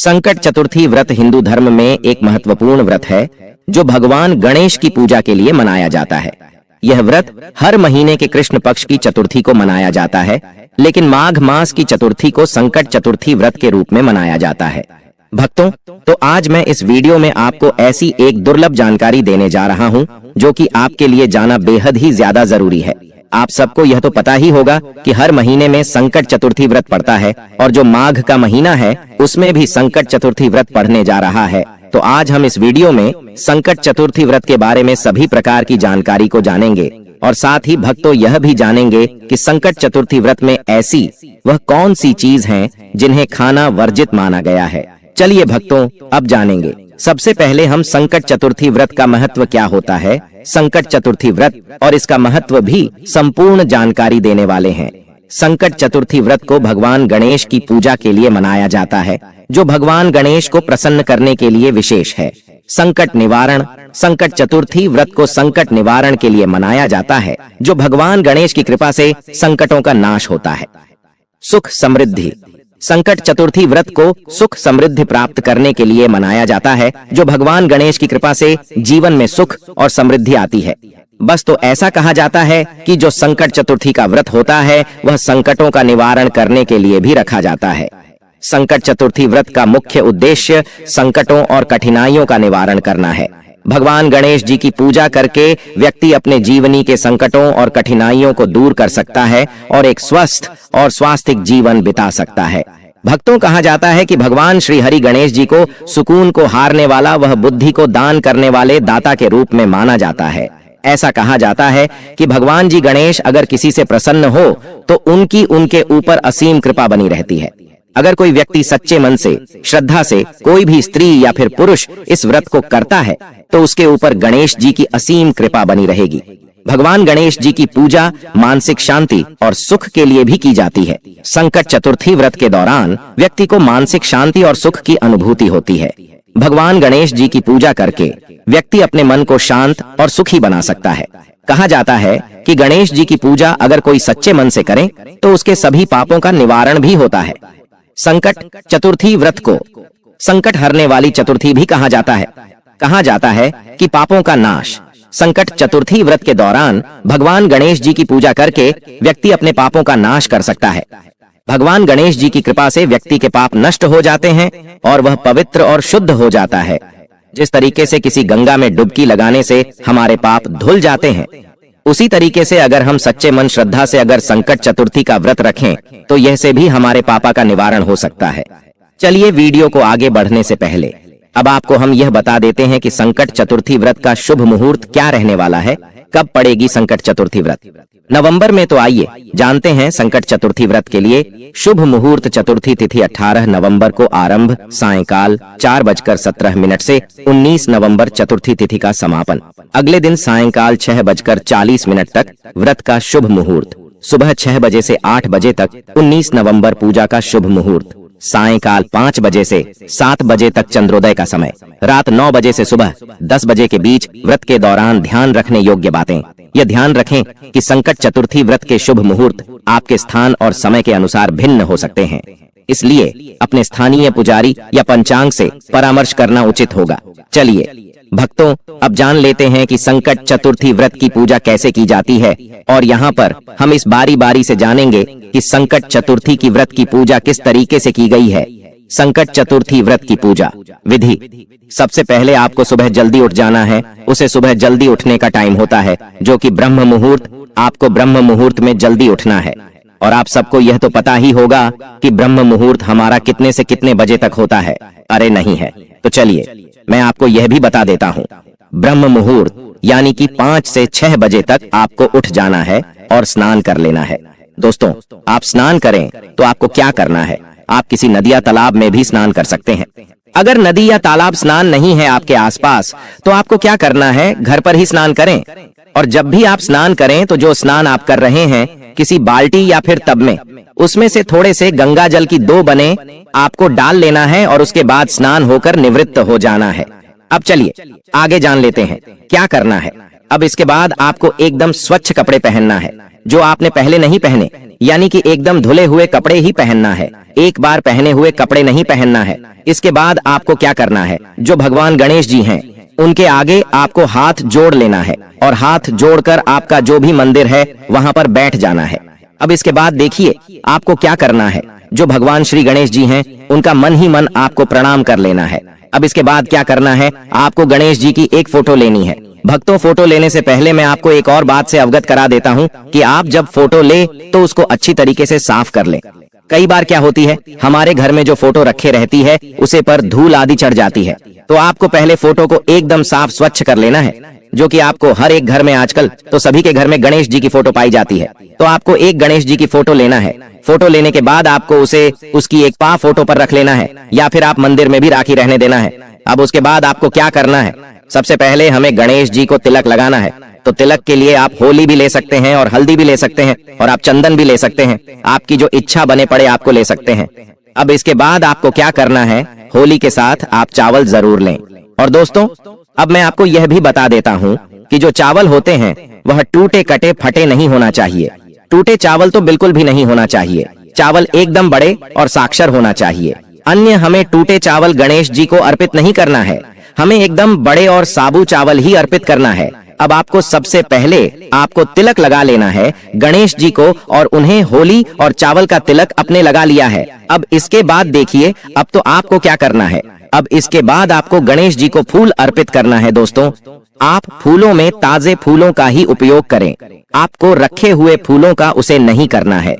संकट चतुर्थी व्रत हिंदू धर्म में एक महत्वपूर्ण व्रत है जो भगवान गणेश की पूजा के लिए मनाया जाता है। यह व्रत हर महीने के कृष्ण पक्ष की चतुर्थी को मनाया जाता है, लेकिन माघ मास की चतुर्थी को संकट चतुर्थी व्रत के रूप में मनाया जाता है। भक्तों, तो आज मैं इस वीडियो में आपको ऐसी एक दुर्लभ जानकारी देने जा रहा हूं जो कि आपके लिए जाना बेहद ही ज्यादा जरूरी है। आप सबको यह तो पता ही होगा कि हर महीने में संकट चतुर्थी व्रत पड़ता है और जो माघ का महीना है उसमें भी संकट चतुर्थी व्रत पढ़ने जा रहा है। तो आज हम इस वीडियो में संकट चतुर्थी व्रत के बारे में सभी प्रकार की जानकारी को जानेंगे और साथ ही भक्तों यह भी जानेंगे कि संकट चतुर्थी व्रत में ऐसी वह कौन सी चीज है जिन्हें खाना वर्जित माना गया है। चलिए भक्तों, अब जानेंगे। सबसे पहले हम संकट चतुर्थी व्रत का महत्व क्या होता है, संकट चतुर्थी व्रत और इसका महत्व भी संपूर्ण जानकारी देने वाले हैं। संकट चतुर्थी व्रत को भगवान गणेश की पूजा के लिए मनाया जाता है, जो भगवान गणेश को प्रसन्न करने के लिए विशेष है। संकट निवारण, संकट चतुर्थी व्रत को संकट निवारण के लिए मनाया जाता है, जो भगवान गणेश की कृपा से संकटों का नाश होता है। सुख समृद्धि, संकट चतुर्थी व्रत को सुख समृद्धि प्राप्त करने के लिए मनाया जाता है, जो भगवान गणेश की कृपा से जीवन में सुख और समृद्धि आती है। बस तो ऐसा कहा जाता है कि जो संकट चतुर्थी का व्रत होता है वह संकटों का निवारण करने के लिए भी रखा जाता है। संकट चतुर्थी व्रत का मुख्य उद्देश्य संकटों और कठिनाइयों का निवारण करना है। भगवान गणेश जी की पूजा करके व्यक्ति अपने जीवनी के संकटों और कठिनाइयों को दूर कर सकता है और एक स्वस्थ और स्वास्थ्यिक जीवन बिता सकता है। भक्तों, कहा जाता है कि भगवान श्री हरि गणेश जी को सुकून को हारने वाला, वह बुद्धि को दान करने वाले दाता के रूप में माना जाता है। ऐसा कहा जाता है कि भगवान जी गणेश अगर किसी से प्रसन्न हो तो उनकी उनके ऊपर असीम कृपा बनी रहती है। अगर कोई व्यक्ति सच्चे मन से, श्रद्धा से कोई भी स्त्री या फिर पुरुष इस व्रत को करता है तो उसके ऊपर गणेश जी की असीम कृपा बनी रहेगी। भगवान गणेश जी की पूजा मानसिक शांति और सुख के लिए भी की जाती है। संकट चतुर्थी व्रत के दौरान व्यक्ति को मानसिक शांति और सुख की अनुभूति होती है। भगवान गणेश जी की पूजा करके व्यक्ति अपने मन को शांत और सुखी बना सकता है। कहा जाता है कि गणेश जी की पूजा अगर कोई सच्चे मन से करे तो उसके सभी पापों का निवारण भी होता है। संकट चतुर्थी व्रत को संकट हरने वाली चतुर्थी भी कहा जाता है। कहा जाता है कि पापों का नाश, संकट चतुर्थी व्रत के दौरान भगवान गणेश जी की पूजा करके व्यक्ति अपने पापों का नाश कर सकता है। भगवान गणेश जी की कृपा से व्यक्ति के पाप नष्ट हो जाते हैं और वह पवित्र और शुद्ध हो जाता है। जिस तरीके से किसी गंगा में डुबकी लगाने से हमारे पाप धुल जाते हैं, उसी तरीके से अगर हम सच्चे मन श्रद्धा से अगर संकट चतुर्थी का व्रत रखें तो यह से भी हमारे पापा का निवारण हो सकता है। चलिए वीडियो को आगे बढ़ने से पहले अब आपको हम यह बता देते हैं कि संकट चतुर्थी व्रत का शुभ मुहूर्त क्या रहने वाला है, कब पड़ेगी संकट चतुर्थी व्रत। नवंबर में। तो आइए जानते हैं संकट चतुर्थी व्रत के लिए शुभ मुहूर्त। चतुर्थी तिथि 18 नवंबर को आरंभ, सायंकाल 4:17 से 19 नवंबर चतुर्थी तिथि का समापन। अगले दिन सायंकाल 6:40 तक व्रत का शुभ मुहूर्त। सुबह 6 बजे से 8 बजे तक 19 नवंबर पूजा का शुभ मुहूर्त। सायंकाल 5 बजे से 7 बजे तक चंद्रोदय का समय। रात 9 बजे से सुबह 10 बजे के बीच व्रत के दौरान ध्यान रखने योग्य बातें। यह ध्यान रखें कि संकट चतुर्थी व्रत के शुभ मुहूर्त आपके स्थान और समय के अनुसार भिन्न हो सकते हैं, इसलिए अपने स्थानीय पुजारी या पंचांग से परामर्श करना उचित होगा। चलिए भक्तों, अब जान लेते हैं कि संकट चतुर्थी व्रत की पूजा कैसे की जाती है और यहाँ पर हम इस बारी बारी से जानेंगे कि संकट चतुर्थी की व्रत की पूजा किस तरीके से की गई है। संकट चतुर्थी व्रत की पूजा विधि। सबसे पहले आपको सुबह जल्दी उठ जाना है। उसे सुबह जल्दी उठने का टाइम होता है जो कि ब्रह्म मुहूर्त। आपको ब्रह्म मुहूर्त में जल्दी उठना है और आप सबको यह तो पता ही होगा कि ब्रह्म मुहूर्त हमारा कितने से कितने बजे तक होता है। अरे नहीं है तो चलिए मैं आपको यह भी बता देता हूँ। ब्रह्म मुहूर्त यानी कि 5 से 6 बजे तक आपको उठ जाना है और स्नान कर लेना है। दोस्तों, आप स्नान करें तो आपको क्या करना है, आप किसी नदी या तालाब में भी स्नान कर सकते हैं। अगर नदी या तालाब स्नान नहीं है आपके आसपास तो आपको क्या करना है, घर पर ही स्नान करें। और जब भी आप स्नान करें तो जो स्नान आप कर रहे हैं किसी बाल्टी या फिर टब में, उसमें से थोड़े से गंगा जल की 2 बने आपको डाल लेना है और उसके बाद स्नान होकर निवृत्त हो जाना है। अब चलिए आगे जान लेते हैं क्या करना है। अब इसके बाद आपको एकदम स्वच्छ कपड़े पहनना है जो आपने पहले नहीं पहने, यानी कि एकदम धुले हुए कपड़े ही पहनना है, एक बार पहने हुए कपड़े नहीं पहनना है। इसके बाद आपको क्या करना है, जो भगवान गणेश जी हैं उनके आगे आपको हाथ जोड़ लेना है और हाथ जोड़कर आपका जो भी मंदिर है वहां पर बैठ जाना है। अब इसके बाद देखिए आपको क्या करना है, जो भगवान श्री गणेश जी हैं उनका मन ही मन आपको प्रणाम कर लेना है। अब इसके बाद क्या करना है, आपको गणेश जी की एक फोटो लेनी है। भक्तों, फोटो लेने से पहले मैं आपको एक और बात से अवगत करा देता हूँ कि आप जब फोटो ले तो उसको अच्छी तरीके से साफ कर लें। कई बार क्या होती है, हमारे घर में जो फोटो रखे रहती है उसे पर धूल आदि चढ़ जाती है, तो आपको पहले फोटो को एकदम साफ स्वच्छ कर लेना है, जो कि आपको हर एक घर में आजकल तो सभी के घर में गणेश जी की फोटो पाई जाती है। तो आपको एक गणेश जी की फोटो लेना है। फोटो लेने के बाद आपको उसे उसकी एक पा फोटो पर रख लेना है, या फिर आप मंदिर में भी राखी रहने देना है। अब उसके बाद आपको क्या करना है, सबसे पहले हमें गणेश जी को तिलक लगाना है। तो तिलक के लिए आप होली भी ले सकते हैं और हल्दी भी ले सकते हैं और आप चंदन भी ले सकते हैं, आपकी जो इच्छा बने पड़े आपको ले सकते हैं। अब इसके बाद आपको क्या करना है, होली के साथ आप चावल जरूर लें। और दोस्तों, अब मैं आपको यह भी बता देता हूँ कि जो चावल होते हैं वह टूटे कटे फटे नहीं होना चाहिए। टूटे चावल तो बिल्कुल भी नहीं होना चाहिए, चावल एकदम बड़े और साक्षर होना चाहिए। अन्य हमें टूटे चावल गणेश जी को अर्पित नहीं करना है, हमें एकदम बड़े और साबु चावल ही अर्पित करना है। अब आपको सबसे पहले आपको तिलक लगा लेना है गणेश जी को, और उन्हें होली और चावल का तिलक अपने लगा लिया है। अब इसके बाद देखिए, अब तो आपको क्या करना है, अब इसके बाद आपको गणेश जी को फूल अर्पित करना है। दोस्तों, आप फूलों में ताजे फूलों का ही उपयोग करें, आपको रखे हुए फूलों का उसे नहीं करना है।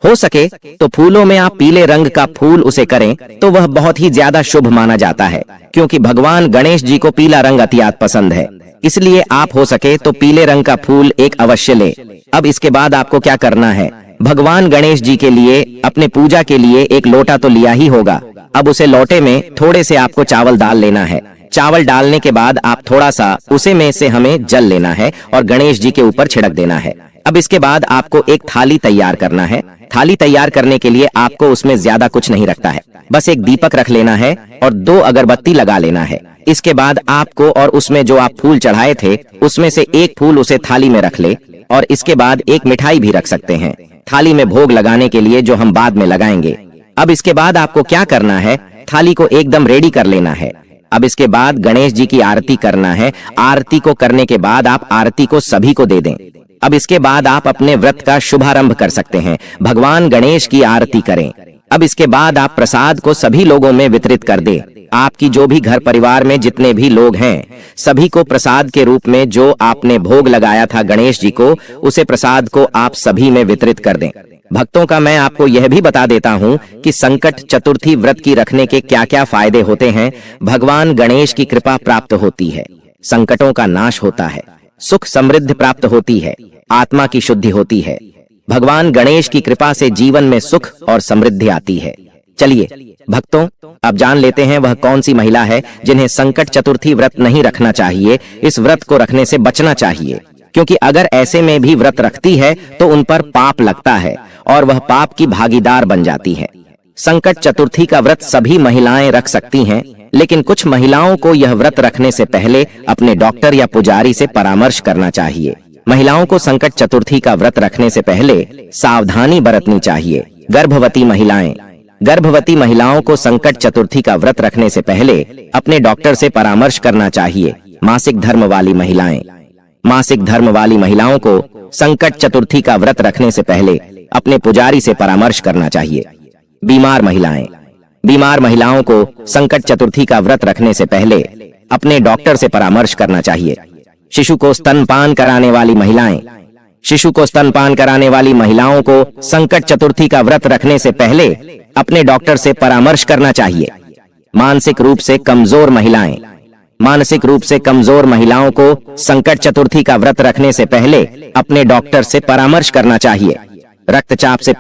हो सके तो फूलों में आप पीले रंग का फूल उसे करें तो वह बहुत ही ज्यादा शुभ माना जाता है, क्योंकि भगवान गणेश जी को पीला रंग अत्यंत पसंद है। इसलिए आप हो सके तो पीले रंग का फूल एक अवश्य ले। अब इसके बाद आपको क्या करना है, भगवान गणेश जी के लिए अपने पूजा के लिए एक लोटा तो लिया ही होगा। अब उसे लोटे में थोड़े से आपको चावल डाल लेना है। चावल डालने के बाद आप थोड़ा सा उसे में से हमें जल लेना है और गणेश जी के ऊपर छिड़क देना है। अब इसके बाद आपको एक थाली तैयार करना है। थाली तैयार करने के लिए आपको उसमें ज्यादा कुछ नहीं रखता है, बस एक दीपक रख लेना है और 2 अगरबत्ती लगा लेना है। इसके बाद आपको और उसमें जो आप फूल चढ़ाए थे उसमें से एक फूल उसे थाली में रख ले, और इसके बाद एक मिठाई भी रख सकते हैं थाली में भोग लगाने के लिए, जो हम बाद में लगाएंगे। अब इसके बाद आपको क्या करना है, थाली को एकदम रेडी कर लेना है। अब इसके बाद गणेश जी की आरती करना है। आरती को करने के बाद आप आरती को सभी को दे दें। अब इसके बाद आप अपने व्रत का शुभारंभ कर सकते हैं, भगवान गणेश की आरती करें। अब इसके बाद आप प्रसाद को सभी लोगों में वितरित कर दें। आपकी जो भी घर परिवार में जितने भी लोग हैं सभी को प्रसाद के रूप में जो आपने भोग लगाया था गणेश जी को, उसे प्रसाद को आप सभी में वितरित कर दें। भक्तों का मैं आपको यह भी बता देता हूँ कि संकट चतुर्थी व्रत की रखने के क्या क्या फायदे होते हैं। भगवान गणेश की कृपा प्राप्त होती है, संकटों का नाश होता है, सुख समृद्धि प्राप्त होती है, आत्मा की शुद्धि होती है। भगवान गणेश की कृपा से जीवन में सुख और समृद्धि आती है। चलिए भक्तों, अब जान लेते हैं वह कौन सी महिला है जिन्हें संकट चतुर्थी व्रत नहीं रखना चाहिए। इस व्रत को रखने से बचना चाहिए, क्योंकि अगर ऐसे में भी व्रत रखती है तो उन पर पाप लगता है और वह पाप की भागीदार बन जाती है। संकट चतुर्थी का व्रत सभी महिलाएं रख सकती हैं, लेकिन कुछ महिलाओं को यह व्रत रखने से पहले अपने डॉक्टर या पुजारी से परामर्श करना चाहिए। महिलाओं को संकट चतुर्थी का व्रत रखने से पहले सावधानी बरतनी चाहिए। गर्भवती महिलाओं को संकट चतुर्थी का व्रत रखने से पहले अपने डॉक्टर से परामर्श करना चाहिए। मासिक धर्म वाली महिलाओं को संकट चतुर्थी का व्रत रखने से पहले अपने पुजारी से परामर्श करना चाहिए। बीमार महिलाओं को संकट चतुर्थी का व्रत रखने से पहले अपने डॉक्टर से परामर्श करना चाहिए। शिशु को स्तनपान कराने वाली महिलाओं को संकट चतुर्थी का व्रत रखने से पहले अपने डॉक्टर से परामर्श करना चाहिए। मानसिक रूप से कमजोर महिलाओं को संकट चतुर्थी का व्रत रखने से पहले अपने डॉक्टर से परामर्श करना चाहिए। रक्तचाप से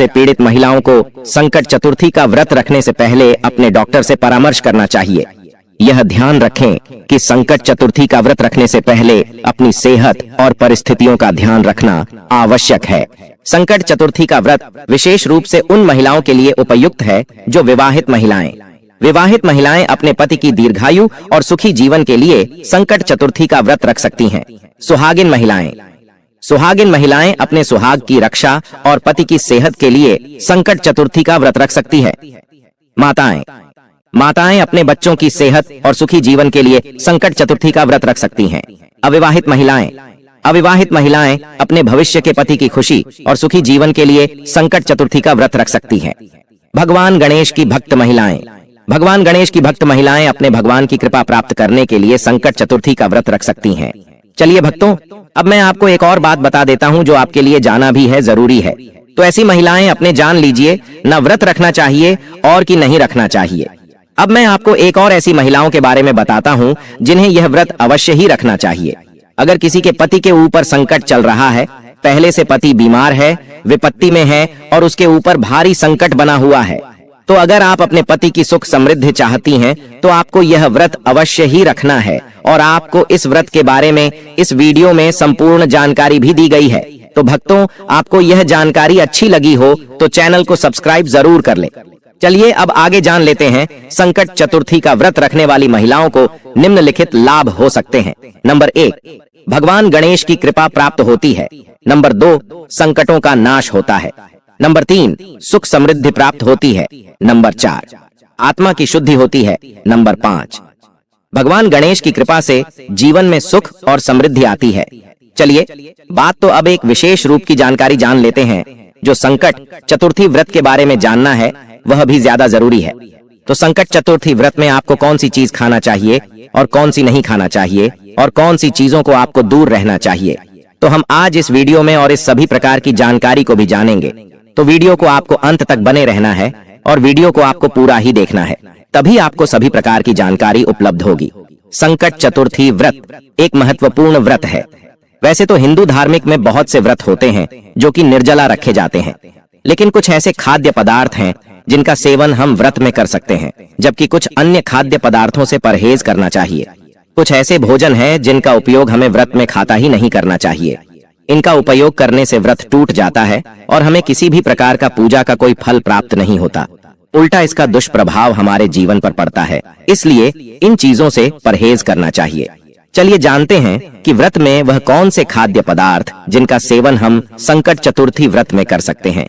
पीड़ित महिलाओं को संकट चतुर्थी का व्रत रखने से पहले अपने डॉक्टर से परामर्श करना चाहिए। यह ध्यान रखें कि संकट चतुर्थी का व्रत रखने से पहले अपनी सेहत और परिस्थितियों का ध्यान रखना आवश्यक है। संकट चतुर्थी का व्रत विशेष रूप से उन महिलाओं के लिए उपयुक्त है जो विवाहित विवाहित महिलाएं अपने पति की दीर्घायु और सुखी जीवन के लिए संकट चतुर्थी का व्रत रख सकती हैं। सुहागिन महिलाएं अपने सुहाग की रक्षा और पति की सेहत के लिए संकट चतुर्थी का व्रत रख सकती है। माताएं अपने बच्चों की सेहत और सुखी जीवन के लिए संकट चतुर्थी का व्रत रख सकती हैं। अविवाहित महिलाएं अपने भविष्य के पति की खुशी और सुखी जीवन के लिए संकट चतुर्थी का व्रत रख सकती हैं। भगवान गणेश की भक्त महिलाएं अपने भगवान की कृपा प्राप्त करने के लिए संकट चतुर्थी का व्रत रख सकती हैं। चलिए भक्तों, अब मैं आपको एक और बात बता देता हूं जो आपके लिए जाना भी है, जरूरी है। तो ऐसी महिलाएं अपने जान लीजिए, न व्रत रखना चाहिए और कि नहीं रखना चाहिए। अब मैं आपको एक और ऐसी महिलाओं के बारे में बताता हूं जिन्हें यह व्रत अवश्य ही रखना चाहिए। अगर किसी के पति के ऊपर संकट चल रहा है, पहले से पति बीमार है, विपत्ति में है और उसके ऊपर भारी संकट बना हुआ है, तो अगर आप अपने पति की सुख समृद्धि चाहती हैं तो आपको यह व्रत अवश्य ही रखना है। और आपको इस व्रत के बारे में इस वीडियो में संपूर्ण जानकारी भी दी गई है। तो भक्तों, आपको यह जानकारी अच्छी लगी हो तो चैनल को सब्सक्राइब जरूर कर लें। चलिए अब आगे जान लेते हैं संकट चतुर्थी का व्रत रखने वाली महिलाओं को निम्नलिखित लाभ हो सकते हैं। नंबर 1, भगवान गणेश की कृपा प्राप्त होती है। नंबर 2, संकटों का नाश होता है। नंबर 3, सुख समृद्धि प्राप्त होती है। नंबर 4, आत्मा की शुद्धि होती है। नंबर 5, भगवान गणेश की कृपा से जीवन में सुख और समृद्धि आती है। चलिए बात तो अब एक विशेष रूप की जानकारी जान लेते हैं। जो संकट चतुर्थी व्रत के बारे में जानना है वह भी ज्यादा जरूरी है। तो संकट चतुर्थी व्रत में आपको कौन सी चीज खाना चाहिए और कौन सी नहीं खाना चाहिए और कौन सी चीजों को आपको दूर रहना चाहिए, तो हम आज इस वीडियो में और इस सभी प्रकार की जानकारी को भी जानेंगे। तो वीडियो को आपको अंत तक बने रहना है और वीडियो को आपको पूरा ही देखना है, तभी आपको सभी प्रकार की जानकारी उपलब्ध होगी। संकट चतुर्थी व्रत एक महत्वपूर्ण व्रत है। वैसे तो हिंदू धार्मिक में बहुत से व्रत होते हैं जो कि निर्जला रखे जाते हैं, लेकिन कुछ ऐसे खाद्य पदार्थ हैं जिनका सेवन हम व्रत में कर सकते हैं, जबकि कुछ अन्य खाद्य पदार्थों से परहेज करना चाहिए। कुछ ऐसे भोजन हैं जिनका उपयोग हमें व्रत में खाता ही नहीं करना चाहिए। इनका उपयोग करने से व्रत टूट जाता है और हमें किसी भी प्रकार का पूजा का कोई फल प्राप्त नहीं होता। उल्टा इसका दुष्प्रभाव हमारे जीवन पर पड़ता है। इसलिए इन चीजों से परहेज करना चाहिए। चलिए जानते हैं कि व्रत में वह कौन से खाद्य पदार्थ जिनका सेवन हम संकट चतुर्थी व्रत में कर सकते हैं।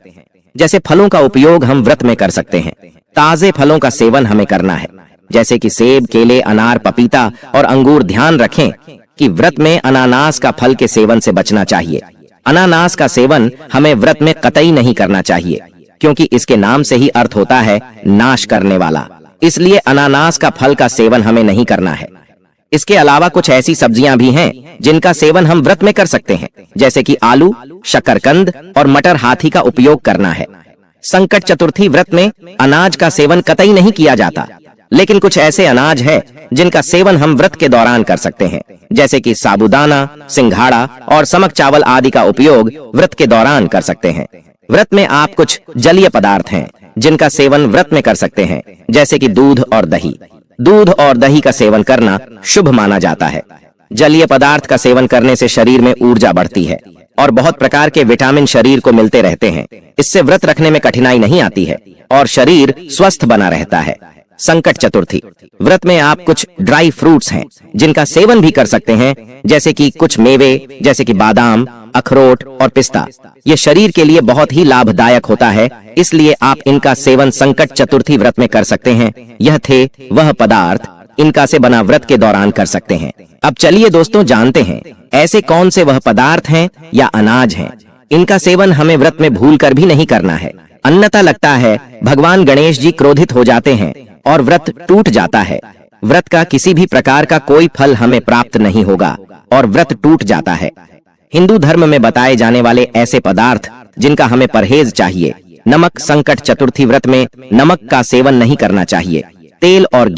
जैसे फलों का उपयोग हम व्रत में कर सकते हैं। ताजे फलों का सेवन हमें करना है, जैसे कि सेब, केले, अनार, पपीता और अंगूर। ध्यान रखें कि व्रत में अनानास का फल के सेवन से बचना चाहिए। अनानास का सेवन हमें व्रत में कतई नहीं करना चाहिए, क्योंकि इसके नाम से ही अर्थ होता है नाश करने वाला। इसलिए अनानास का फल का सेवन हमें नहीं करना है। इसके अलावा कुछ ऐसी सब्जियां भी हैं जिनका सेवन हम व्रत में कर सकते हैं, जैसे कि आलू, शकरकंद और मटर हाथी का उपयोग करना है। संकट चतुर्थी व्रत में अनाज का सेवन कतई नहीं किया जाता, लेकिन कुछ ऐसे अनाज है जिनका सेवन हम व्रत के दौरान कर सकते हैं, जैसे कि साबूदाना, सिंघाड़ा और समक चावल आदि का उपयोग व्रत के दौरान कर सकते हैं। व्रत में आप कुछ जलीय पदार्थ हैं जिनका सेवन व्रत में कर सकते हैं, जैसे कि दूध और दही। दूध और दही का सेवन करना शुभ माना जाता है। जलीय पदार्थ का सेवन करने से शरीर में ऊर्जा बढ़ती है और बहुत प्रकार के विटामिन शरीर को मिलते रहते हैं। इससे व्रत रखने में कठिनाई नहीं आती है और शरीर स्वस्थ बना रहता है। संकट चतुर्थी व्रत में आप कुछ ड्राई फ्रूट्स हैं जिनका सेवन भी कर सकते हैं, जैसे कि कुछ मेवे, जैसे कि बादाम, अखरोट और पिस्ता। ये शरीर के लिए बहुत ही लाभदायक होता है, इसलिए आप इनका सेवन संकट चतुर्थी व्रत में कर सकते हैं। यह थे वह पदार्थ इनका से बना व्रत के दौरान कर सकते हैं। अब चलिए दोस्तों जानते हैं ऐसे कौन से वह पदार्थ हैं या अनाज हैं इनका सेवन हमें व्रत में भूल कर भी नहीं करना है, अन्यथा लगता है भगवान गणेश जी क्रोधित हो जाते हैं और व्रत टूट जाता है। व्रत का किसी भी प्रकार का कोई फल हमें प्राप्त नहीं होगा और व्रत टूट जाता है। हिंदू धर्म में बताए जाने वाले ऐसे पदार्थ जिनका हमें परहेज चाहिए। नमक। संकट चतुर्थी व्रत में नमक का सेवन नहीं करना चाहिए। तेल और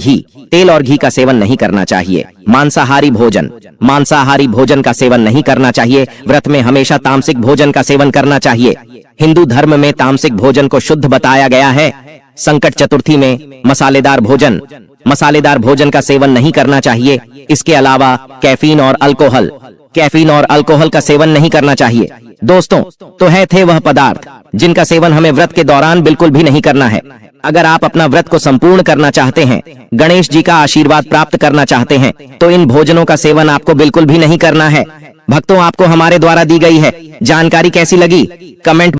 घी का सेवन नहीं करना चाहिए। मांसाहारी भोजन का सेवन नहीं करना चाहिए। व्रत में हमेशा तामसिक भोजन का सेवन करना चाहिए। हिंदू धर्म में तामसिक भोजन को शुद्ध बताया गया है। संकट चतुर्थी में मसालेदार भोजन का सेवन नहीं करना चाहिए। इसके अलावा कैफीन और अल्कोहल का सेवन नहीं करना चाहिए। दोस्तों, तो थे वह पदार्थ जिनका सेवन हमें व्रत के दौरान बिल्कुल भी नहीं करना है। अगर आप अपना व्रत को संपूर्ण करना चाहते हैं, गणेश जी का आशीर्वाद प्राप्त करना चाहते हैं, तो इन भोजनों का सेवन आपको बिल्कुल भी नहीं करना है। भक्तों, आपको हमारे द्वारा दी गई है जानकारी कैसी लगी? कमेंट